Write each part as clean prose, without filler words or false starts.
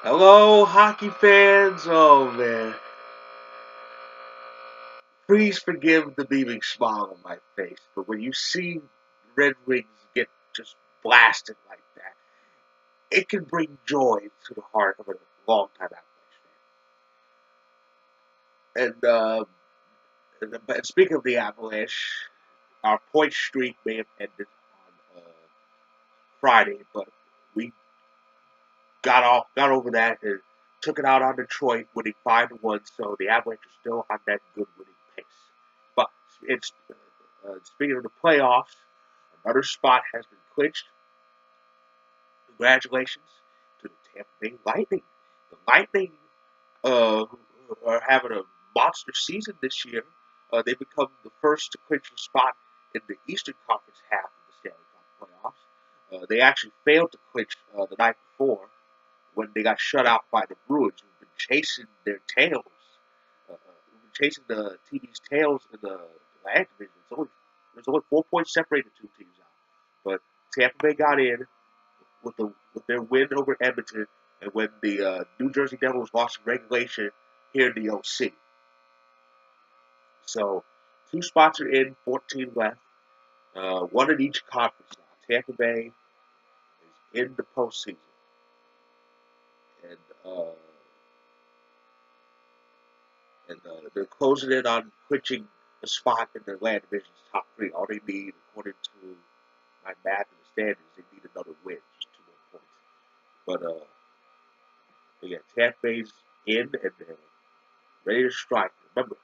Hello, hockey fans. Oh man, please forgive the beaming smile on my face, but when you see Red Wings get just blasted like that, it can bring joy to the heart of a longtime Avalanche fan. And speaking of the Avalanche, our point streak may have ended on Friday, but we got over that and took it out on Detroit, winning 5-1. So the Avalanche are still on that good winning pace. But it's speaking of the playoffs, another spot has been clinched. Congratulations to the Tampa Bay Lightning. The Lightning uh, are having a monster season this year. They become the first to clinch a spot in the Eastern Conference half of the Stanley Cup playoffs. They actually failed to clinch the night before when they got shut out by the Bruins, who've been chasing their tails, who've been chasing the TV's tails in the Atlantic Division. There's only 4 points separating the two teams out, but Tampa Bay got in with their win over Edmonton, and when the New Jersey Devils lost in regulation here in the OC. So 2 spots are in, 14 left, one in each conference now. Tampa Bay is in the postseason, and they're closing in on clinching a spot in the Atlantic Division's top three. All they need, according to my math and the standings, they need another win, just 2 more points. But yeah, Tampa Bay's in and they're ready to strike. Remember,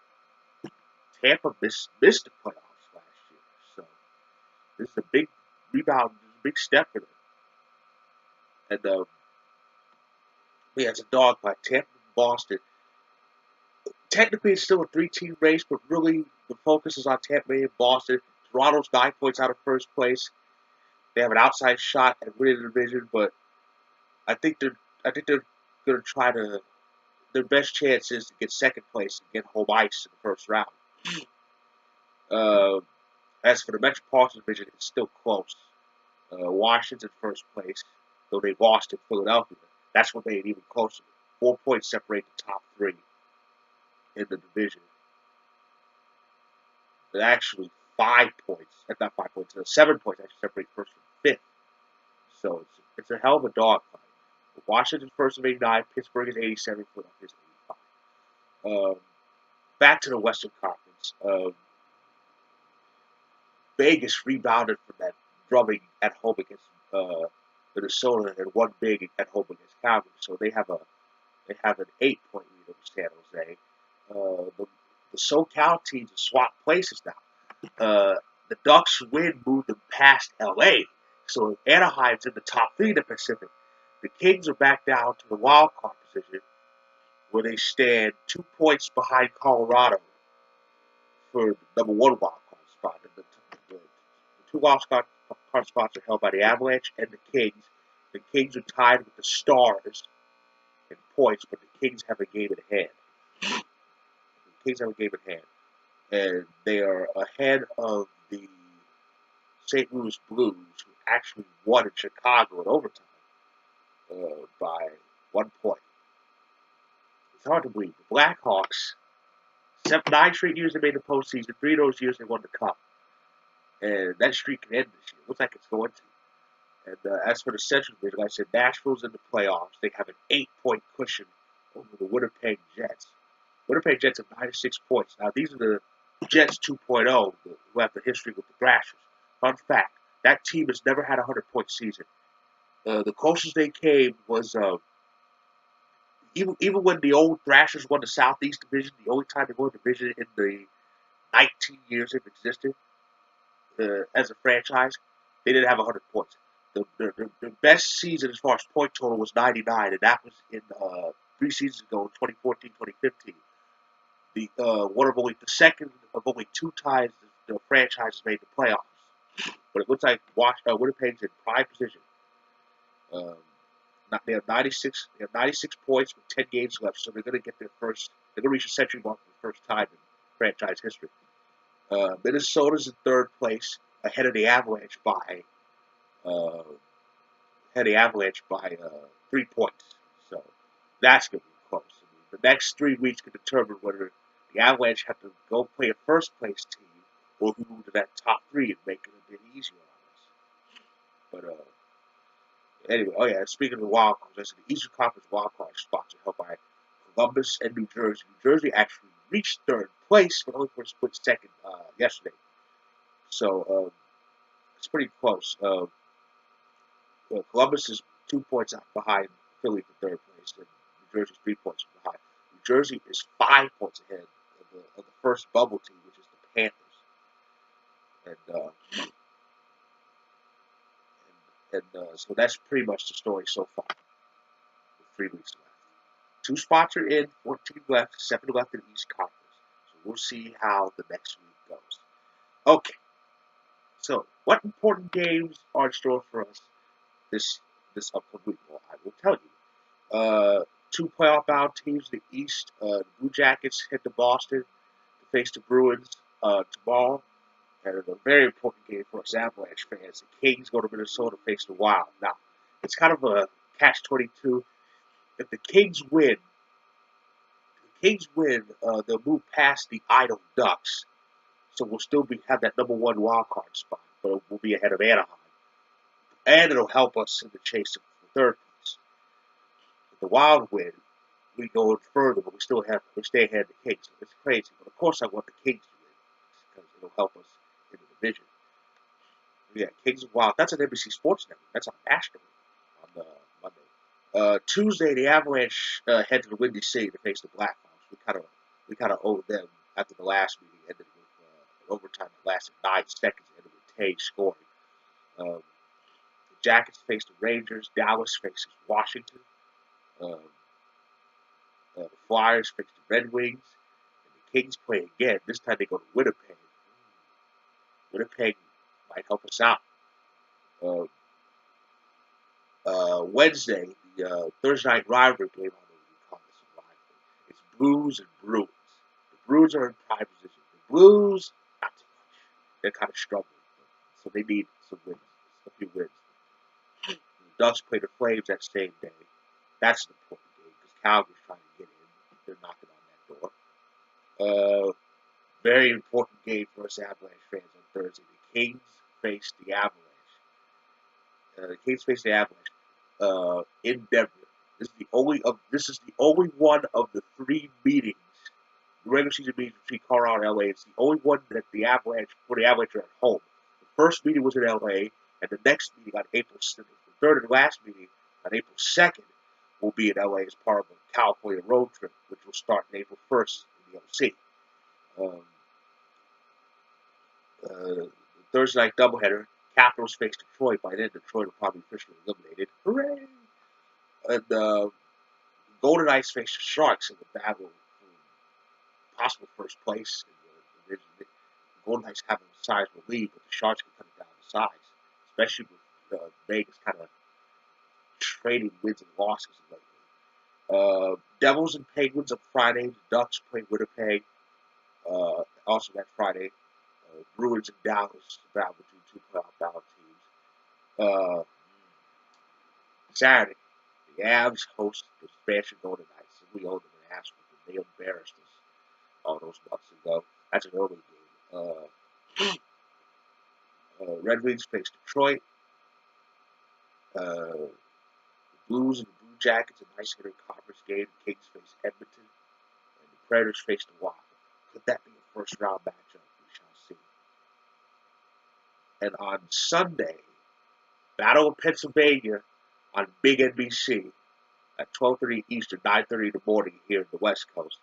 Tampa missed the playoffs last year, so this is a big rebound, this is a big step for them. And yeah, it's a dogfight. Tampa and Boston. Technically, it's still a three-team race, but really the focus is on Tampa Bay and Boston. Toronto's 9 points out of first place. They have an outside shot at winning the division, but I think they're going to try to. Their best chance is to get second place and get home ice in the first round. Uh, as for the Metropolitan Division, it's still close. Washington's in first place, though they lost to Philadelphia. That's what made it even closer. 4 points separate the top three in the division. And actually, 5 points, not 5 points, 7 points actually separate first from fifth. So it's a hell of a dogfight. Washington's first with 89, Pittsburgh is 87, Philadelphia is 85. Back to the Western Conference. Vegas rebounded from that drubbing at home against Minnesota and won big at home against Calgary. So they have an 8 point lead over San Jose. The SoCal teams have swapped places now. The Ducks' win moved them past LA. So Anaheim's in the top three in the Pacific. The Kings are back down to the wild card position, where they stand 2 points behind Colorado for the number one wild card spot. The two wild card spots are held by the Avalanche and the Kings. The Kings are tied with the Stars in points, but the Kings have a game in hand. The Kings have a game in hand, and they are ahead of the St. Louis Blues, who actually won in Chicago in overtime by 1 point. It's hard to believe. The Blackhawks, 9 straight years they made the postseason. 3 of those years they won the cup, and that streak can end this year. Looks like it's going to. And as for the Central Division, like I said, Nashville's in the playoffs. They have an 8 point cushion over the Winnipeg Jets. Winnipeg Jets have 96 points. Now, these are the Jets 2.0 who have the history with the Thrashers. Fun fact, that team has never had a 100-point season. The closest they came was even when the old Thrashers won the Southeast Division, the only time they won a division in the 19 years they've existed as a franchise, they didn't have 100 points. The best season as far as point total was 99, and that was in 3 seasons ago, 2014, 2015. The second of only 2 times the franchise has made the playoffs. But it looks like Winnipeg's in prime position. Um, they have 96. They have 96 points with 10 games left, so they're going to get their first. They're going to reach a century mark for the first time in franchise history. Minnesota's in third place, ahead of the Avalanche by 3 points. So That's going to be close. I mean, the next 3 weeks can determine whether the Avalanche have to go play a first place team or move to that top three and make it a bit easier on us. But anyway, oh yeah, speaking of the wild cards, I said the Eastern Conference wild card spots are held by Columbus and New Jersey. New Jersey actually reached third place, but only for a split second yesterday. So it's pretty close. Columbus is 2 points out behind Philly for third place, and New Jersey's 3 points behind. New Jersey is 5 points ahead of the first bubble team, which is the Panthers. And so that's pretty much the story so far, with 3 weeks left. 2 spots are in, 14 left, 7 left in the East Conference. So we'll see how the next week goes. Okay, so what important games are in store for us this upcoming week? Well, I will tell you. 2 playoff-bound teams in the East. The Blue Jackets head to Boston to face the Bruins tomorrow. And a very important game for us Avalanche fans. The Kings go to Minnesota to face the Wild. Now, it's kind of a catch-22. If the Kings win, they'll move past the idle Ducks. So we'll still have that number one wild card spot, but we'll be ahead of Anaheim. And it'll help us in the chase for third place. If the Wild win, we go further, but we stay ahead of the Kings. So it's crazy. But of course I want the Kings to win because it'll help us in the division. Yeah, Kings and Wild. That's an NBC Sports Network. That's on national on Monday. Tuesday, the Avalanche head to the Windy City to face the Blackhawks. We kind of owed them after the last meeting ended with an overtime that lasted 9 seconds, ended with Tay scoring. The Jackets face the Rangers. Dallas faces Washington. The Flyers face the Red Wings. And the Kings play again. This time they go to Winnipeg. Winnipeg might help us out. Wednesday, the Thursday night rivalry game, I don't know what you call this a rivalry. It's Blues and Bruins. The Bruins are in prime position. The Blues, not too much. They're kind of struggling, so they need some wins, a few wins. The Ducks play the Flames that same day. That's an important game because Calgary's trying to get in. They're knocking on that door. Very important game for us Avalanche fans on Thursday. The Kings face the Avalanche. In Denver. This is the only one of the 3 meetings, the regular season meetings between Colorado and LA. It's the only one that the Avalanche are at home. The first meeting was in LA, and the next meeting on April 2nd, the third and last meeting on April 2nd will be in LA as part of a California road trip, which will start on April 1st in the OC. The Thursday night doubleheader, Capitals face Detroit. By then, Detroit will probably be officially eliminated. Hooray! And Golden Knights face the Sharks in the battle for possible first place in the division. The Golden Knights have a sizable lead, but the Sharks can cut it down to size, especially with Vegas kind of trading wins and losses lately. Devils and Penguins on Friday. The Ducks play Winnipeg. Also that Friday. Bruins and Dallas battle between 2 playoff-bound teams. Saturday, the Avs host the expansion Golden Knights. We owe them an ass because they embarrassed us all those months ago. That's an early game. Red Wings face Detroit. The Blues and the Blue Jackets, a nice hitting conference game. The Kings face Edmonton. And the Predators face the Wild. Could that be a first-round matchup? And on Sunday, Battle of Pennsylvania on Big NBC at 12:30 Eastern, 9:30 in the morning here in the West Coast.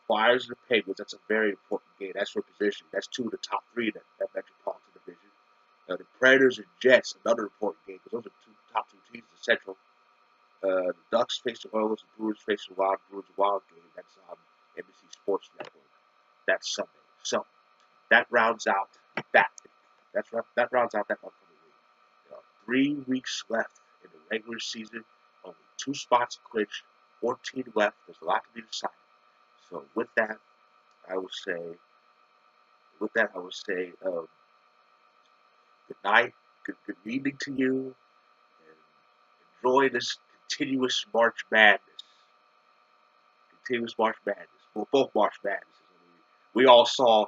Flyers and the Penguins, that's a very important game. That's for position. That's 2 of the top 3 in that Metropolitan Division. The Predators and Jets, another important game because those are top 2 teams in the Central. The Ducks face the Oilers, the Brewers face the Wild. Brewers Wild game. That's on NBC Sports Network. That's Sunday. So that rounds out that. That rounds out that upcoming week. There are 3 weeks left in the regular season. Only 2 spots clinched. 14 left. There's a lot to be decided. So with that, I will say, good night, good evening to you, and enjoy this continuous March Madness. continuous March Madness. Well, both March Madnesses. I mean, we all saw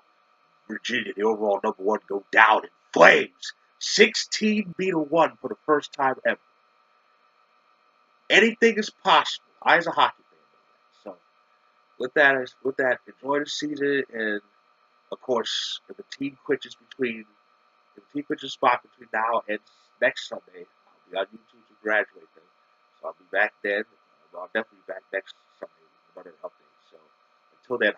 Virginia, the overall #1, go down in flames. 16-1 for the first time ever. Anything is possible. I, as a hockey fan, know that. So with that, enjoy the season, and of course, if the team quits spot between now and next Sunday, I'll be on YouTube to graduate them. So I'll be back then. I'll definitely be back next Sunday with another update. So until then,